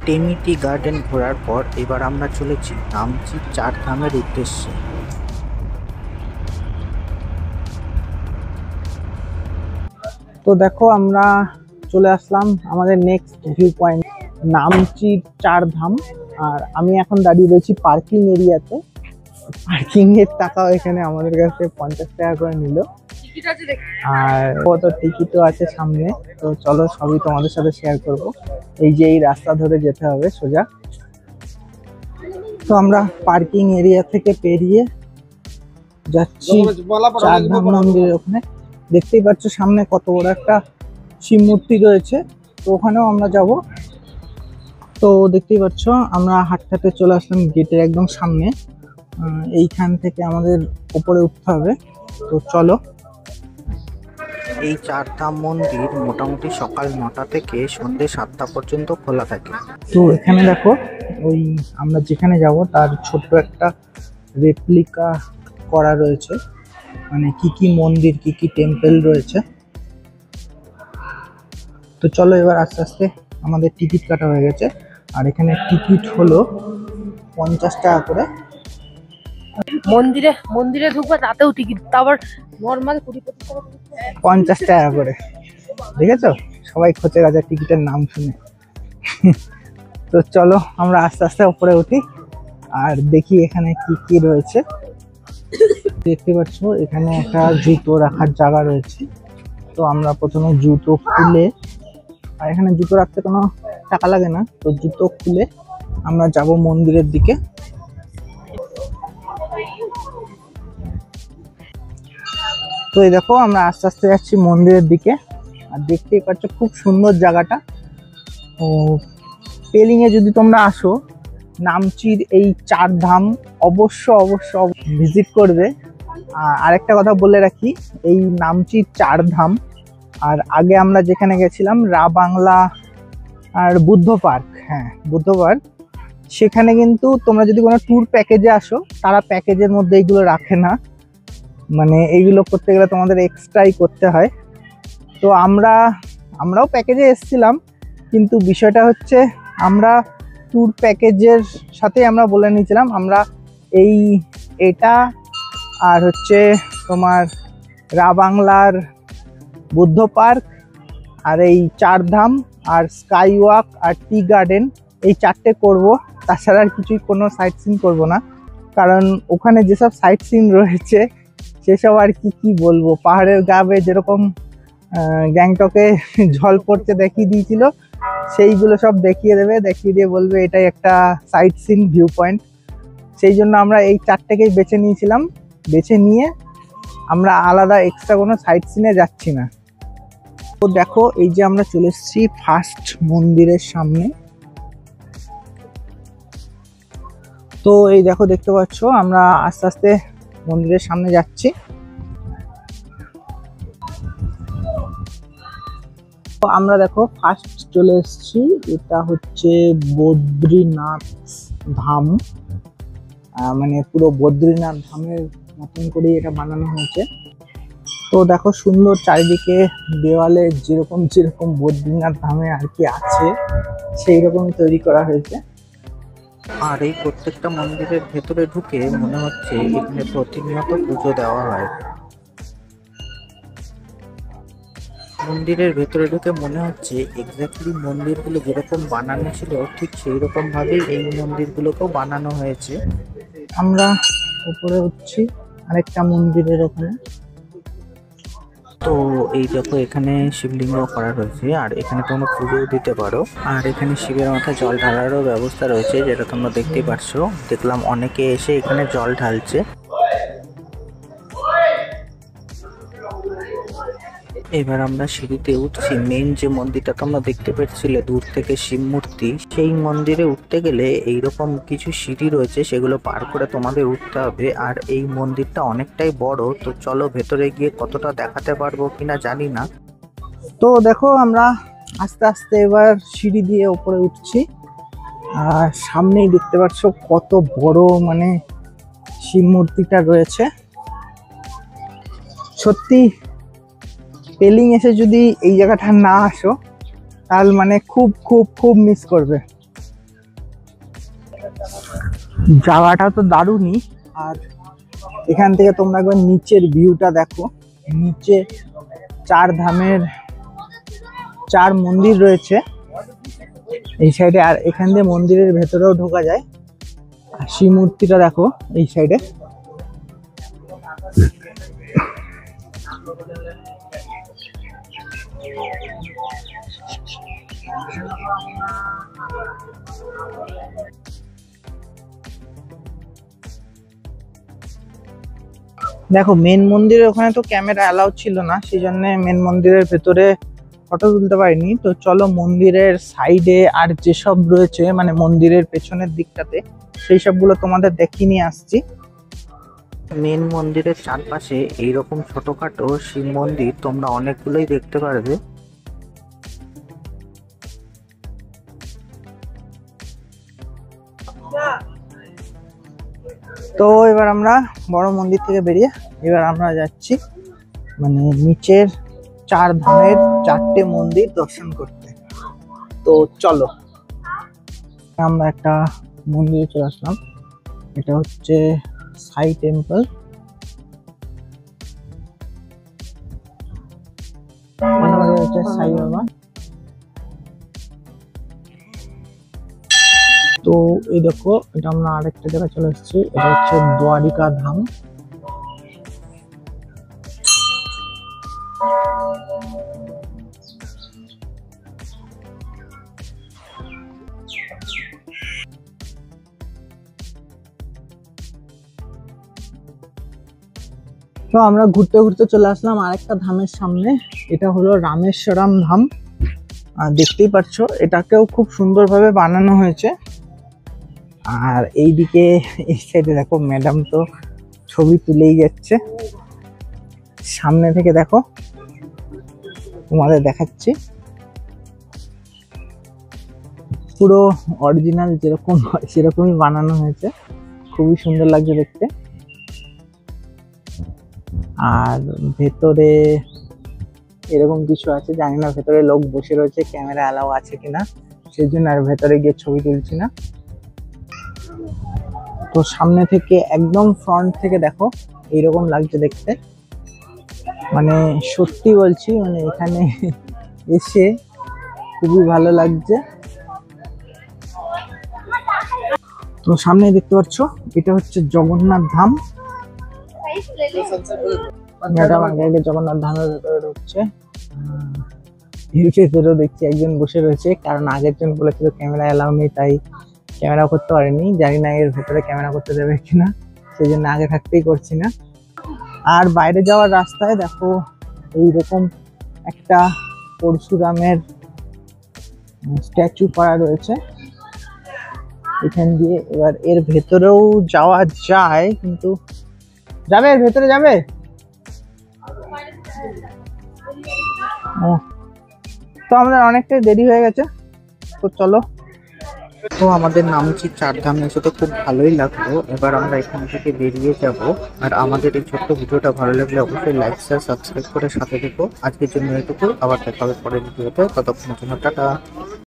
টেমিটি garden ঘোরার পর এবার আমরা চলেছি নামচি চার ধামের উদ্দেশ্যে। তো দেখো আমরা চলে আসলাম আমাদের নেক্সট ভিউ পয়েন্ট নামচির চার ধাম। আর আমি এখন দাঁড়িয়ে রয়েছি পার্কিং এরিয়াতে। পার্কিং এর টাকাও এখানে আমাদের কাছে 50 টাকা করে নিল, আর কত টিকিটও আছে সামনে। তো চলো সবই তোমাদের সাথে শেয়ার করব। এই যে এই রাস্তা ধরে যেতে হবে সোজা। তো আমরা পার্কিং এরিয়া থেকে পেরিয়ে যাচ্ছি চার ধাম মন্দিরের ওখানে। দেখতেই পাচ্ছ সামনে কত বড় একটা শিব মূর্তি রয়েছে, তো ওখানেও আমরা যাব। তো দেখতেই পাচ্ছ আমরা হাঁটতে হাঁটতে চলে আসলাম গেটের একদম সামনে। এইখান থেকে আমাদের উপরে উঠতে হবে। তো চলো। এই চার ধাম মন্দির মোটামুটি সকাল 9টা থেকে সন্ধ্যে 7টা পর্যন্ত খোলা থাকে। তো এখানে দেখো ওই আমরা যেখানে যাব তার ছোট্ট একটা রেপ্লিকা করা রয়েছে, মানে কি কি মন্দির কি কি টেম্পল রয়েছে। তো চলো এবার আস্তে আস্তে, আমাদের টিকিট কাটা হয়ে গেছে। আর এখানে টিকিট হলো 50 টাকা করে। মন্দিরে ঢুকবা তাতেও টিকিট, তারপর নর্মাল 50 টাকা করে, দেখেছো সবাই খোঁচে গেছে টিকিটের নাম শুনে। তো চলো আমরা আস্তে আস্তে উপরে উঠি আর দেখি এখানে কি কি রয়েছে। দেখতে পাচ্ছ এখানে একটা জুতো রাখার জায়গা রয়েছে। তো আমরা প্রথমে জুতো খুলে, আর এখানে জুতো রাখতে কোনো টাকা লাগে না, তো জুতো খুলে আমরা যাব মন্দিরের দিকে। তো এই দেখো আমরা আস্তে আস্তে যাচ্ছি মন্দিরের দিকে। আর দেখতেই পাচ্ছ খুব সুন্দর জায়গাটা। ও পেলিং এ যদি তোমরা আসো, নামচির এই চার ধাম অবশ্য ভিজিট করবে। আরেকটা কথা বলে রাখি, এই নামচির চার ধাম আর আগে আমরা যেখানে গেছিলাম রা বাংলা আর বুদ্ধ পার্ক, হ্যাঁ বুদ্ধ পার্ক, সেখানে কিন্তু তোমরা যদি কোনো ট্যুর প্যাকেজে আসো তারা প্যাকেজের মধ্যে এইগুলো রাখে না, মানে এইগুলো করতে গেলে তোমাদের এক্সট্রাই করতে হয়। তো আমরাও প্যাকেজে এসেছিলাম, কিন্তু বিষয়টা হচ্ছে আমরা ট্যুর প্যাকেজের সাথে আমরা বলে নিয়েছিলাম আমরা এটা আর হচ্ছে তোমার রা বাংলার বুদ্ধ পার্ক আর এই চার ধাম আর স্কাই ওয়াক আর টি গার্ডেন, এই চারটে করব, তাছাড়া আর কিছুই কোনো সাইট সিন করবো না। কারণ ওখানে যেসব সাইট সিন রয়েছে সেসব আর কি বলবো, পাহাড়ের গা বেয়ে যেরকম গ্যাংটকে জল পড়তে দেখিয়ে দিয়েছিল, সেইগুলো সব দেখিয়ে দিয়ে বলবে এটাই একটা সাইট সিন ভিউ পয়েন্ট। সেই জন্য আমরা এই চারটেকেই বেছে নিয়েছিলাম, বেছে নিয়ে আমরা আলাদা এক্সট্রা কোনো সাইট সিনে যাচ্ছি না। তো দেখো এই যে আমরা চলে এসেছি ফার্স্ট মন্দিরের সামনে। তো এই দেখো দেখতে পাচ্ছ আমরা আস্তে আস্তে মন্দিরের সামনে যাচ্ছি। তো আমরা দেখো ফার্স্ট চলে এসেছি, এটা হচ্ছে বদ্রীনাথ ধাম। মানে পুরো বদ্রীনাথ ধামের মতন করে এটা বানানো হয়েছে। তো দেখো সুন্দর চারিদিকে দেওয়ালে যেরকম বদ্রীনাথ ধামে আর কি আছে সেই রকমই তৈরি করা হয়েছে। আর এই প্রত্যেকটা মন্দিরের ভেতরে ঢুকে মনে হচ্ছে এখানে প্রতিনিয়ত পুজো দেওয়া হয়। মন্দিরের ভেতরে ঢুকে মনে হচ্ছে এক্স্যাক্টলি মন্দিরগুলো যেরকম বানানো ছিল ঠিক সেই রকম ভাবেই এই মন্দিরগুলোকেও বানানো হয়েছে। আমরা উপরে উঠছি আরেকটা মন্দিরের ওখানে। তো এই দেখো এখানে শিবলিঙ্গ করা রয়েছে, আর এখানে তোমরা পুজো দিতে পারো। আর এখানে শিবের মাথায় জল ঢালারও ব্যবস্থা রয়েছে, যেটা তোমরা দেখতেই পাচ্ছ। দেখলাম অনেকে এসে এখানে জল ঢালছে। এবার আমরা সিঁড়িতে উঠছি। মেন যে মন্দিরটা তোমরা দেখতে পাচ্ছিলে দূর থেকে শিব মূর্তি, সেই মন্দিরে উঠতে গেলে এইরকম কিছু সিঁড়ি রয়েছে, সেগুলো পার করে তোমাদের উঠতে হবে। আর এই মন্দিরটা অনেকটাই বড়, তো চলো ভেতরে গিয়ে কতটা দেখাতে পারবো কিনা জানি না। তো দেখো আমরা আস্তে আস্তে এবার সিঁড়ি দিয়ে উপরে উঠছি। আর সামনেই দেখতে পাচ্ছ কত বড় মানে শিব মূর্তিটা রয়েছে। সত্যি পেলিং এসে যদি এই জায়গাটা না আসো তাহলে মানে খুব মিস করবে। জায়গাটা তো দারুণই। আর এখান থেকে তোমরা একবার নিচের ভিউটা দেখো। নিচে 4 ধামের 4 মন্দির রয়েছে এই সাইডে, আর এখান দিয়ে মন্দিরের ভেতরেও ঢোকা যায়। আর শিব মূর্তিটা দেখো এই সাইডে। দেখো মেন মন্দিরের ওখানে তো ক্যামেরা অ্যালাউ ছিল না, সেই জন্য মেন মন্দিরের ভেতরে ফটো তুলতে পারিনি। তো চলো মন্দিরের সাইডে আর যেসব রয়েছে মানে মন্দিরের পেছনের দিকটাতে সেই সবগুলো তোমাদের দেখিয়ে নিয়ে আসছি। মেন মন্দিরের চারপাশে এইরকম ছোটখাটো শিব মন্দির তোমরা অনেকগুলোই দেখতে পারবে। তো এবার আমরা বড় মন্দির থেকে বেরিয়ে এবার আমরা যাচ্ছি মানে নিচের 4 ধামের 4টে মন্দির দর্শন করতে। তো চলো, আমরা একটা মন্দিরে চলে আসলাম। এটা হচ্ছে সাই টেম্পল। হচ্ছে সাই বাবা। তো এই দেখো এটা আমরা আরেকটা জায়গায় চলে এসেছি, এটা হচ্ছে দ্বারিকা ধাম। তো আমরা ঘুরতে ঘুরতে চলে আসলাম আরেকটা ধামের সামনে। এটা হলো রামেশ্বরম ধাম। দেখতেই পাচ্ছ এটাকেও খুব সুন্দরভাবে বানানো হয়েছে। আর এইদিকে এই সাইডে দেখো ম্যাডাম তো ছবি তুলেই যাচ্ছে। সামনে থেকে দেখো তোমাদের দেখাচ্ছি, পুরো অরিজিনাল যেরকম হয় সেরকমই বানানো হয়েছে, খুবই সুন্দর লাগছে দেখতে। আর ভেতরে এরকম কিছু আছে, জানি না ভেতরে লোক বসে রয়েছে, ক্যামেরা অ্যালাউ আছে কিনা, সেই জন্য আর ভেতরে গিয়ে ছবি তুলছি না। তো সামনে থেকে একদম ফ্রন্ট থেকে দেখো এইরকম লাগছে দেখতে, মানে সত্যি বলছি, মানে এখানে এসে খুবই ভালো লাগছে। তো সামনে দেখতে পাচ্ছ এটা হচ্ছে জগন্নাথ ধাম। ম্যাডাম আগে জগন্নাথ ধামের ভেতরে ঢুকছে। এর ভেতরেও দেখছি একজন বসে রয়েছে, কারণ আগের জন বলেছিল ক্যামেরা অ্যালাউ নেই, তাই ক্যামেরা করতে পারেনি। জানি না এর ভেতরে ক্যামেরা করতে দেবে কিনা, সেই জন্য আগে থাকতেই করছি না। আর বাইরে যাওয়ার রাস্তায় দেখো এইরকম একটা পরশুরামের স্ট্যাচু করা রয়েছে এখান দিয়ে। এবার এর ভেতরেও যাওয়া যায়, কিন্তু যাবে এর ভেতরে যাবে? তো আমাদের অনেকটাই দেরি হয়ে গেছে, তো চলো। তো আমাদের নামচি 4 ধাম এসে তো খুব ভালোই লাগলো। এবার আমরা এখান থেকে বেরিয়ে যাব। আর আমাদের এই ছোট্ট ভিডিওটা ভালো লাগলে অবশ্যই লাইক শেয়ার সাবস্ক্রাইব করে সাথে থেকো। আজকের জন্য এটুকু, আবার দেখা হবে পরের ভিডিওতে। ততক্ষণের জন্য টাটা।